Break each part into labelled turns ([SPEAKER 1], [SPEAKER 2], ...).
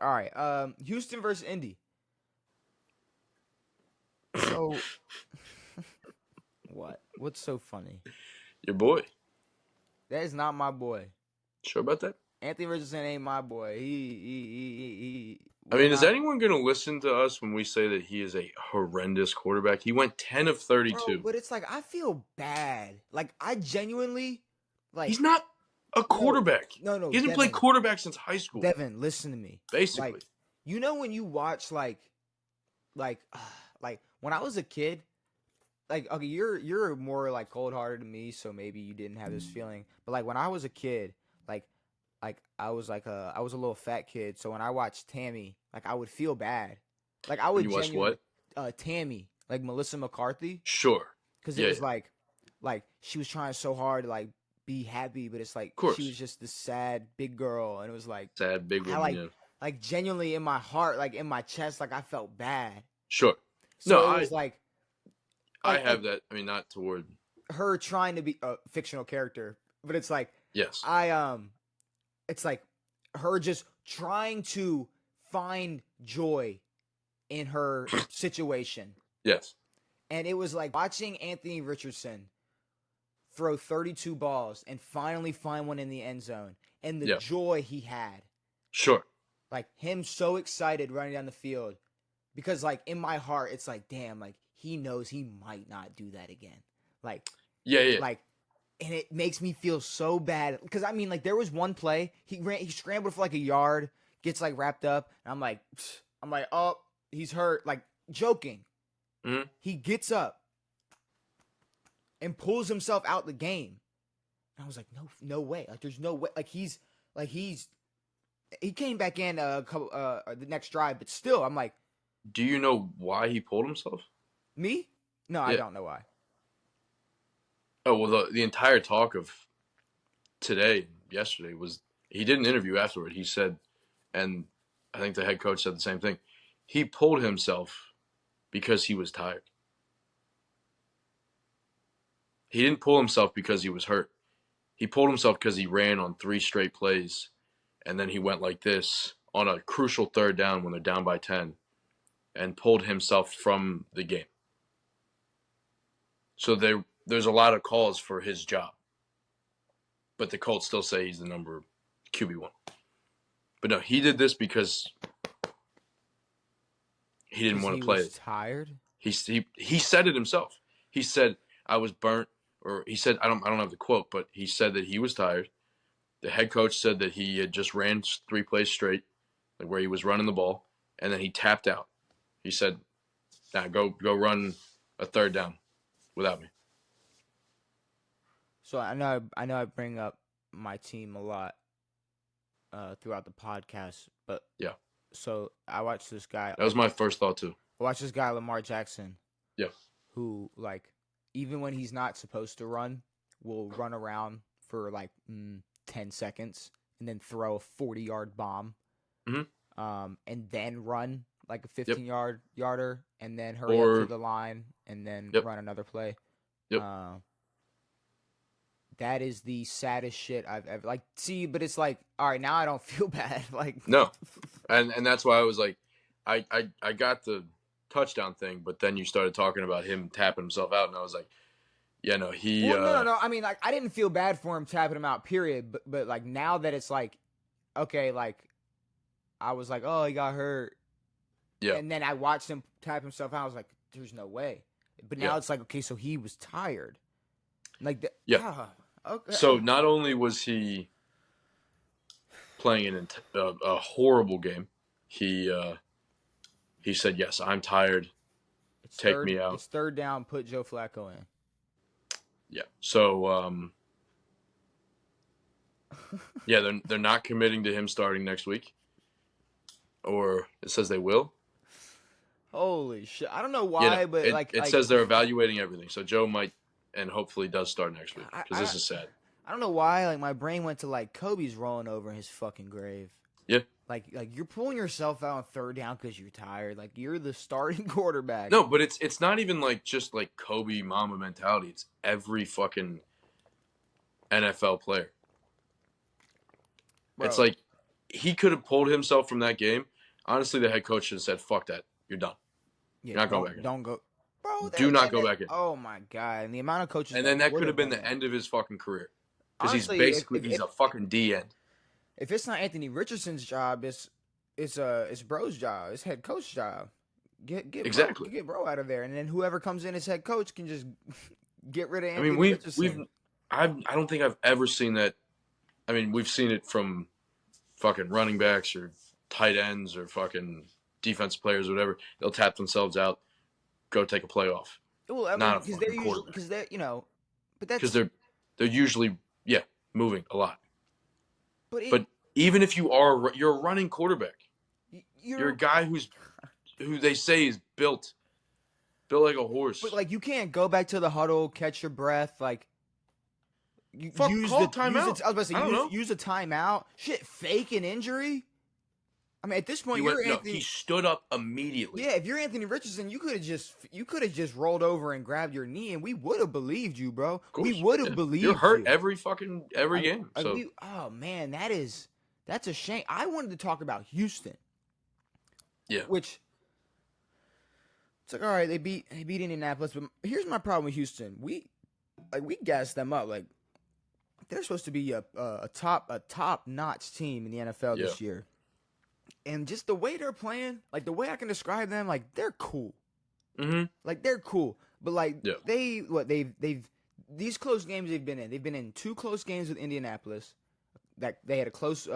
[SPEAKER 1] All right. Houston versus Indy. So what? What's so funny?
[SPEAKER 2] Your boy.
[SPEAKER 1] That is not my boy.
[SPEAKER 2] Sure about that?
[SPEAKER 1] Anthony Richardson ain't my boy. He
[SPEAKER 2] I
[SPEAKER 1] we're
[SPEAKER 2] mean, is
[SPEAKER 1] not.
[SPEAKER 2] anyone going to listen to us when we say that he is a horrendous quarterback? He went 10 of
[SPEAKER 1] Bro,
[SPEAKER 2] 32.
[SPEAKER 1] but it's like I feel bad. Like I genuinely like
[SPEAKER 2] He's not a
[SPEAKER 1] no,
[SPEAKER 2] quarterback.
[SPEAKER 1] no,
[SPEAKER 2] He hasn't played
[SPEAKER 1] Devin.
[SPEAKER 2] quarterback since high school,
[SPEAKER 1] Devin, listen to me.
[SPEAKER 2] basically.
[SPEAKER 1] Like when you watch like like when I was a kid, like okay, you're more like cold hearted than me, so maybe you didn't have this feeling. But like when I was a kid, like I was I was a little fat kid, so when I watched Tammy, like I would feel bad. Like I
[SPEAKER 2] When
[SPEAKER 1] would
[SPEAKER 2] you watched
[SPEAKER 1] genuinely
[SPEAKER 2] what?
[SPEAKER 1] Tammy, like Melissa McCarthy,
[SPEAKER 2] Sure.
[SPEAKER 1] because it
[SPEAKER 2] Yeah,
[SPEAKER 1] was
[SPEAKER 2] yeah.
[SPEAKER 1] like she was trying so hard to like be happy, but it's like
[SPEAKER 2] Of
[SPEAKER 1] she
[SPEAKER 2] course.
[SPEAKER 1] was just this sad big girl, and it was like
[SPEAKER 2] Sad big
[SPEAKER 1] I
[SPEAKER 2] woman, yeah.
[SPEAKER 1] like genuinely in my heart, like in my chest, like I felt bad.
[SPEAKER 2] Sure. No,
[SPEAKER 1] So it was
[SPEAKER 2] I
[SPEAKER 1] like
[SPEAKER 2] have that. I mean, not toward.
[SPEAKER 1] her trying to be a fictional character, but it's like
[SPEAKER 2] Yes.
[SPEAKER 1] it's like her just trying to find joy in her situation.
[SPEAKER 2] Yes.
[SPEAKER 1] And it was like watching Anthony Richardson throw 32 balls and finally find one in the end zone and the
[SPEAKER 2] Yeah.
[SPEAKER 1] joy he had.
[SPEAKER 2] Sure.
[SPEAKER 1] Like him so excited running down the field because like in my heart it's like damn, like he knows he might not do that again. Like
[SPEAKER 2] Yeah, yeah.
[SPEAKER 1] like and it makes me feel so bad because I mean like there was one play he scrambled for like a yard, gets like wrapped up, and I'm like oh he's hurt, like joking.
[SPEAKER 2] Mhm.
[SPEAKER 1] He gets up and pulls himself out the game, and I was like no way, like there's no way, like he came back in a couple the next drive, but still I'm like
[SPEAKER 2] Do you know why he pulled himself?
[SPEAKER 1] me no I
[SPEAKER 2] Yeah.
[SPEAKER 1] don't know why.
[SPEAKER 2] Oh, well, the entire talk of today, yesterday, was he did an interview afterward. He said, and I think the head coach said the same thing. He pulled himself because he was tired. He didn't pull himself because he was hurt. He pulled himself because he ran on 3 straight plays, and then he went like this on a crucial third down when they're down by 10 and pulled himself from the game. So there's a lot of calls for his job. But the Colts still say he's the number QB1. But no, he did this because he didn't want to play.
[SPEAKER 1] He was tired.
[SPEAKER 2] He said it himself. He said I was burnt, or he said I don't have the quote, but he said that he was tired. The head coach said that he had just ran 3 plays straight, like where he was running the ball, and then he tapped out. He said, "Nah, go run a third down without me."
[SPEAKER 1] So I know I bring up my team a lot throughout the podcast, but
[SPEAKER 2] Yeah,
[SPEAKER 1] so I watched this guy.
[SPEAKER 2] that was my first thought too.
[SPEAKER 1] I watched this guy Lamar Jackson,
[SPEAKER 2] Yeah,
[SPEAKER 1] who like even when he's not supposed to run, will run around for like 10 seconds and then throw a 40-yard bomb,
[SPEAKER 2] Mhm.
[SPEAKER 1] and then run like a
[SPEAKER 2] Yep.
[SPEAKER 1] 15-yarder, and then hurry up
[SPEAKER 2] Or
[SPEAKER 1] to the line and then
[SPEAKER 2] yep,
[SPEAKER 1] run another play.
[SPEAKER 2] yep.
[SPEAKER 1] That is the saddest shit I've ever like. See, but it's like, all right, now I don't feel bad. Like,
[SPEAKER 2] No, and that's why I was like, I got the touchdown thing, but then you started talking about him tapping himself out, and I was like, yeah, no, he.
[SPEAKER 1] well, no. I mean, like, I didn't feel bad for him tapping him out, period. But like now that it's like, okay, like, I was like, oh, he got hurt,
[SPEAKER 2] Yeah,
[SPEAKER 1] and then I watched him tap himself out. I was like, there's no way. But now
[SPEAKER 2] yeah,
[SPEAKER 1] it's like, okay, so he was tired. Like,
[SPEAKER 2] yeah.
[SPEAKER 1] okay.
[SPEAKER 2] So not only was he playing a horrible game, he said, "Yes, I'm tired. Take me out."
[SPEAKER 1] It's third down. Put Joe Flacco in.
[SPEAKER 2] Yeah. So yeah, they're not committing to him starting next week, or it says they will.
[SPEAKER 1] Holy shit! I don't know why, but
[SPEAKER 2] it says they're evaluating everything. So Joe might and hopefully does start next week because this is sad.
[SPEAKER 1] I don't know why. Like my brain went to like Kobe's rolling over in his fucking grave.
[SPEAKER 2] Yeah.
[SPEAKER 1] Like you're pulling yourself out on third down because you're tired. Like you're the starting quarterback.
[SPEAKER 2] No, but it's not even like just like Kobe Mamba mentality. It's every fucking NFL player.
[SPEAKER 1] Bro.
[SPEAKER 2] It's like he could have pulled himself from that game Honestly, the head coach should have said, "Fuck that, you're done.
[SPEAKER 1] Yeah,
[SPEAKER 2] You're not going back in.
[SPEAKER 1] don't go, bro.
[SPEAKER 2] Do not go back in."
[SPEAKER 1] Oh my god, and the amount of coaches
[SPEAKER 2] And
[SPEAKER 1] that
[SPEAKER 2] then that
[SPEAKER 1] would
[SPEAKER 2] could have
[SPEAKER 1] have
[SPEAKER 2] been
[SPEAKER 1] done
[SPEAKER 2] the
[SPEAKER 1] that.
[SPEAKER 2] end of his fucking career because
[SPEAKER 1] Honestly,
[SPEAKER 2] he's a fucking D end.
[SPEAKER 1] if it's not Anthony Richardson's job, it's bro's job. It's head coach job.
[SPEAKER 2] Exactly.
[SPEAKER 1] Get bro out of there, and then whoever comes in as head coach can just get rid of
[SPEAKER 2] I
[SPEAKER 1] Anthony
[SPEAKER 2] mean,
[SPEAKER 1] Richardson.
[SPEAKER 2] I don't think I've ever seen that. I mean, we've seen it from fucking running backs or tight ends or fucking defensive players or whatever. They'll tap themselves out, go take a playoff.
[SPEAKER 1] Well, I mean,
[SPEAKER 2] Not a
[SPEAKER 1] because
[SPEAKER 2] fucking quarterback.
[SPEAKER 1] But that's
[SPEAKER 2] Because they're usually moving a lot.
[SPEAKER 1] but
[SPEAKER 2] Even if you're a running quarterback, you're a guy who they say is built like a horse.
[SPEAKER 1] But like you can't go back to the huddle, catch your breath, like
[SPEAKER 2] call timeout.
[SPEAKER 1] I was about to say
[SPEAKER 2] I don't know.
[SPEAKER 1] use a timeout. Shit, fake an injury. I mean, at this point,
[SPEAKER 2] He stood up immediately.
[SPEAKER 1] Yeah, if you're Anthony Richardson, you could have just rolled over and grabbed your knee, and we would have believed you, bro. We would have believed
[SPEAKER 2] you're hurt
[SPEAKER 1] you.
[SPEAKER 2] every game. So
[SPEAKER 1] oh man, that's a shame. I wanted to talk about Houston.
[SPEAKER 2] Yeah.
[SPEAKER 1] Which it's like, all right, they beat Indianapolis, but here's my problem with Houston. We gassed them up like they're supposed to be a top notch team in the NFL this year. And just the way they're playing, like the way I can describe them, like they're cool.
[SPEAKER 2] Mm-hmm.
[SPEAKER 1] Like they're cool, but like these close games they've been in. They've been in 2 close games with Indianapolis. That they had a close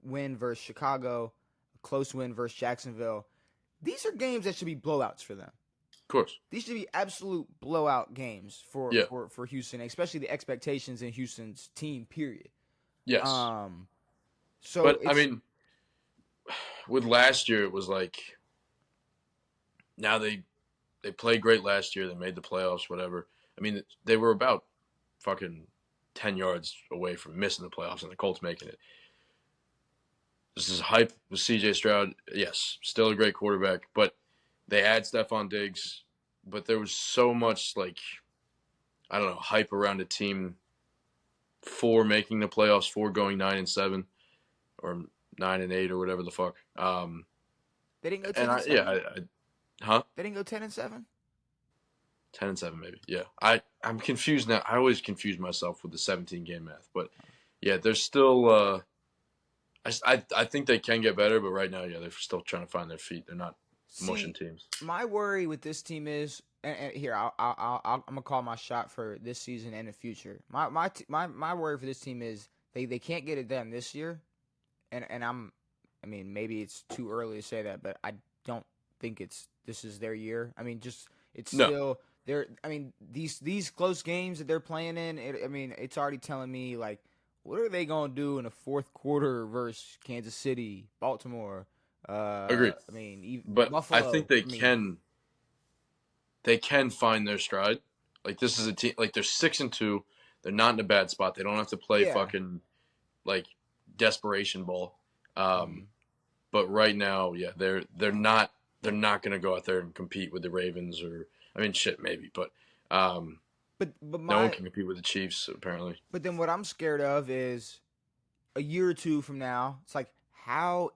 [SPEAKER 1] win versus Chicago, a close win versus Jacksonville. These are games that should be blowouts for them.
[SPEAKER 2] Of course,
[SPEAKER 1] these should be absolute blowout games for Houston, especially the expectations in Houston's team. Period.
[SPEAKER 2] Yes. I mean, with last year, it was like now they played great last year. They made the playoffs, whatever. I mean, they were about fucking 10 yards away from missing the playoffs and the Colts making it. This is hype with CJ Stroud. Yes, still a great quarterback, but they had Stephon Diggs, but there was so much hype around a team for making the playoffs, for going 9-7 or 9-8 or whatever the fuck.
[SPEAKER 1] They didn't go 10-7. They didn't go 10-7.
[SPEAKER 2] 10-7 maybe. Yeah, I'm confused now. I always confuse myself with the 17-game math, but yeah, there's still. I think they can get better, but right now, they're still trying to find their feet. They're not mushing teams.
[SPEAKER 1] My worry with this team is, and here I'm gonna call my shot for this season and the future. My worry for this team is they can't get it done this year, and I mean maybe it's too early to say that, but I don't think this is their year. I mean still they're. I mean these close games that they're playing in. It's already telling me like. What are they gonna do in the fourth quarter versus Kansas City, Baltimore?
[SPEAKER 2] Agreed.
[SPEAKER 1] I mean,
[SPEAKER 2] but
[SPEAKER 1] Buffalo.
[SPEAKER 2] I think they can. They can find their stride. Like this is a team. Like they're 6-2. They're not in a bad spot. They don't have to play fucking like desperation ball. But right now, they're not gonna go out there and compete with the Ravens or maybe, but.
[SPEAKER 1] But
[SPEAKER 2] no one can compete with the Chiefs, apparently.
[SPEAKER 1] But then what I'm scared of is a year or two from now, it's like how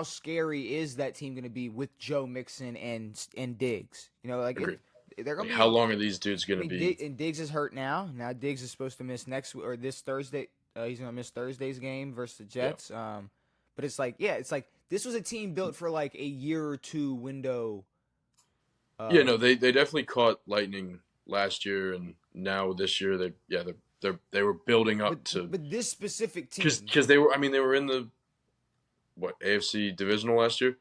[SPEAKER 1] scary is that team going to be with Joe Mixon and Diggs? They're going to be.
[SPEAKER 2] How long are these dudes going to be?
[SPEAKER 1] And Diggs is hurt now. Now Diggs is supposed to miss this Thursday. He's going to miss Thursday's game versus the Jets. Yeah. But it's like this was a team built for like a year or two window.
[SPEAKER 2] They definitely caught lightning last year, and now this year they were building up to.
[SPEAKER 1] But this specific team,
[SPEAKER 2] because they were in the AFC divisional last year.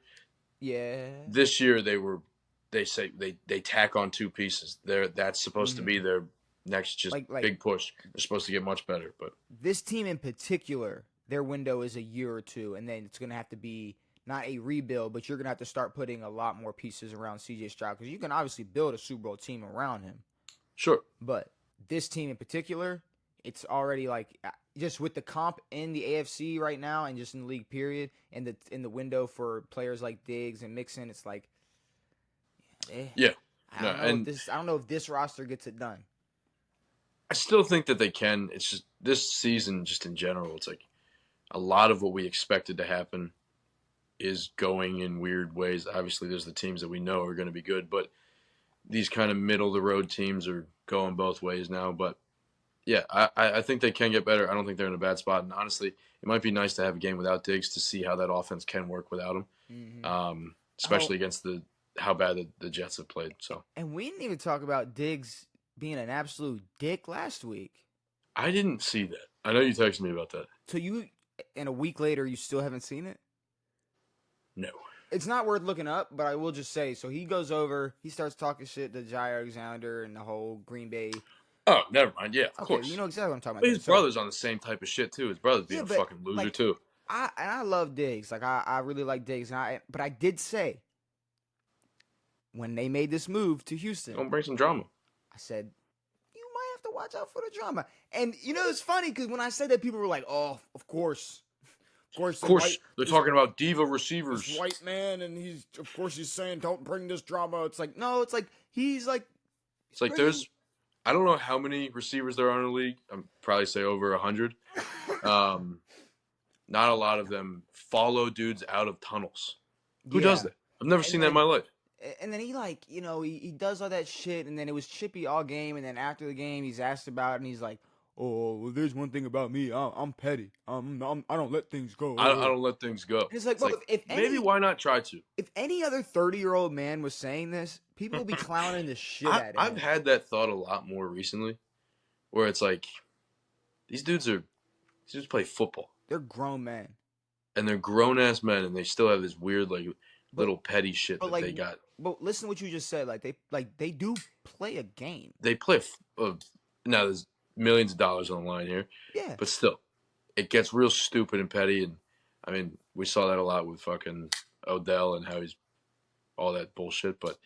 [SPEAKER 1] Yeah.
[SPEAKER 2] This year they tack on 2 pieces. That's supposed to be their next big push. They're supposed to get much better, but
[SPEAKER 1] this team in particular, their window is a year or two, and then it's going to have to be. Not a rebuild, but you're going to have to start putting a lot more pieces around CJ Stroud because you can obviously build a Super Bowl team around him.
[SPEAKER 2] Sure.
[SPEAKER 1] But this team in particular, it's already like just with the comp in the AFC right now and just in the league period and in the window for players like Diggs and Mixon, it's like I don't know if this roster gets it done.
[SPEAKER 2] I still think that they can. It's just this season just in general, it's like a lot of what we expected to happen is going in weird ways. Obviously, there's the teams that we know are going to be good, but these kind of middle-of-the-road teams are going both ways now. But, yeah, I think they can get better. I don't think they're in a bad spot. And, honestly, it might be nice to have a game without Diggs to see how that offense can work without him, especially against how bad the Jets have played. So.
[SPEAKER 1] And we didn't even talk about Diggs being an absolute dick last week.
[SPEAKER 2] I didn't see that. I know you texted me about that.
[SPEAKER 1] So and a week later, you still haven't seen it?
[SPEAKER 2] No.
[SPEAKER 1] It's not worth looking up, but I will just say, so he goes over, he starts talking shit to Jair Alexander and the whole Green Bay.
[SPEAKER 2] Oh, never mind. Yeah, of course.
[SPEAKER 1] You know exactly what I'm talking about.
[SPEAKER 2] But his brother's on the same type of shit, too. His brother's being a fucking loser, too.
[SPEAKER 1] I love Diggs. Like, I really like Diggs. But I did say, when they made this move to Houston.
[SPEAKER 2] Don't bring some drama.
[SPEAKER 1] I said, you might have to watch out for the drama. And, it's funny because when I said that, people were like, oh, of course. Of course,
[SPEAKER 2] they're talking about diva receivers.
[SPEAKER 1] This white man, and he's saying, don't bring this drama. It's like, no, it's like, he's like.
[SPEAKER 2] It's like I don't know how many receivers there are in the league. I'd probably say over 100. Not a lot of them follow dudes out of tunnels. Who does that? I've never seen that in my life.
[SPEAKER 1] And then he does all that shit, and then it was chippy all game, and then after the game, he's asked about it, and he's like, oh, well, there's one thing about me. I'm petty. I don't let things go.
[SPEAKER 2] I don't let things go.
[SPEAKER 1] And it's like,
[SPEAKER 2] maybe why not try to?
[SPEAKER 1] If any other 30-year-old man was saying this, people would be clowning the shit at him.
[SPEAKER 2] I've had that thought a lot more recently, where it's like, these dudes play football.
[SPEAKER 1] They're grown men.
[SPEAKER 2] And they're grown-ass men, and they still have this weird, little petty shit that they got.
[SPEAKER 1] But listen to what you just said. They do play a game.
[SPEAKER 2] They play now there's millions of dollars on the line here.
[SPEAKER 1] Yeah.
[SPEAKER 2] But still, it gets real stupid and petty. And, I mean, we saw that a lot with fucking Odell and how he's all that bullshit. But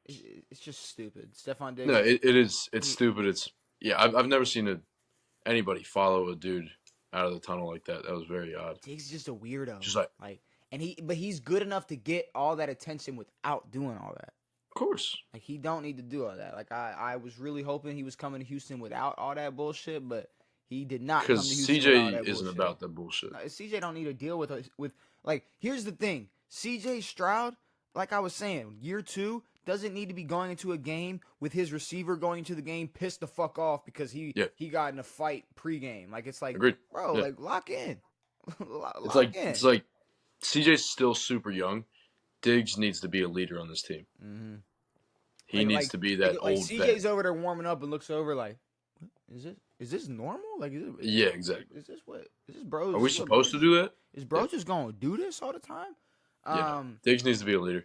[SPEAKER 1] it's just stupid. Stephon Diggs.
[SPEAKER 2] No, it is. It's stupid. I've never seen anybody follow a dude out of the tunnel like that. That was very odd.
[SPEAKER 1] Diggs is just a weirdo.
[SPEAKER 2] Just
[SPEAKER 1] but he's good enough to get all that attention without doing all that.
[SPEAKER 2] Of course.
[SPEAKER 1] Like, he don't need to do all that. Like, I was really hoping he was coming to Houston without all that bullshit, but he did not come to Houston
[SPEAKER 2] CJ
[SPEAKER 1] with all that
[SPEAKER 2] isn't
[SPEAKER 1] bullshit.
[SPEAKER 2] about that bullshit.
[SPEAKER 1] CJ don't need to deal with here's the thing. CJ Stroud, like I was saying, year 2 doesn't need to be going into a game with his receiver going into the game pissed the fuck off because he got in a fight pregame. Like, it's like,
[SPEAKER 2] Agreed.
[SPEAKER 1] Bro,
[SPEAKER 2] Yeah.
[SPEAKER 1] like, lock in.
[SPEAKER 2] It's like CJ's still super young. Diggs needs to be a leader on this team.
[SPEAKER 1] Mm-hmm.
[SPEAKER 2] He needs to be that old
[SPEAKER 1] CJ's over there warming up and looks over like, is this normal? Like,
[SPEAKER 2] yeah, exactly.
[SPEAKER 1] Is this bro?
[SPEAKER 2] Are we supposed to do that?
[SPEAKER 1] Is bro just gonna do this all the time?
[SPEAKER 2] Yeah. Diggs needs to be a leader.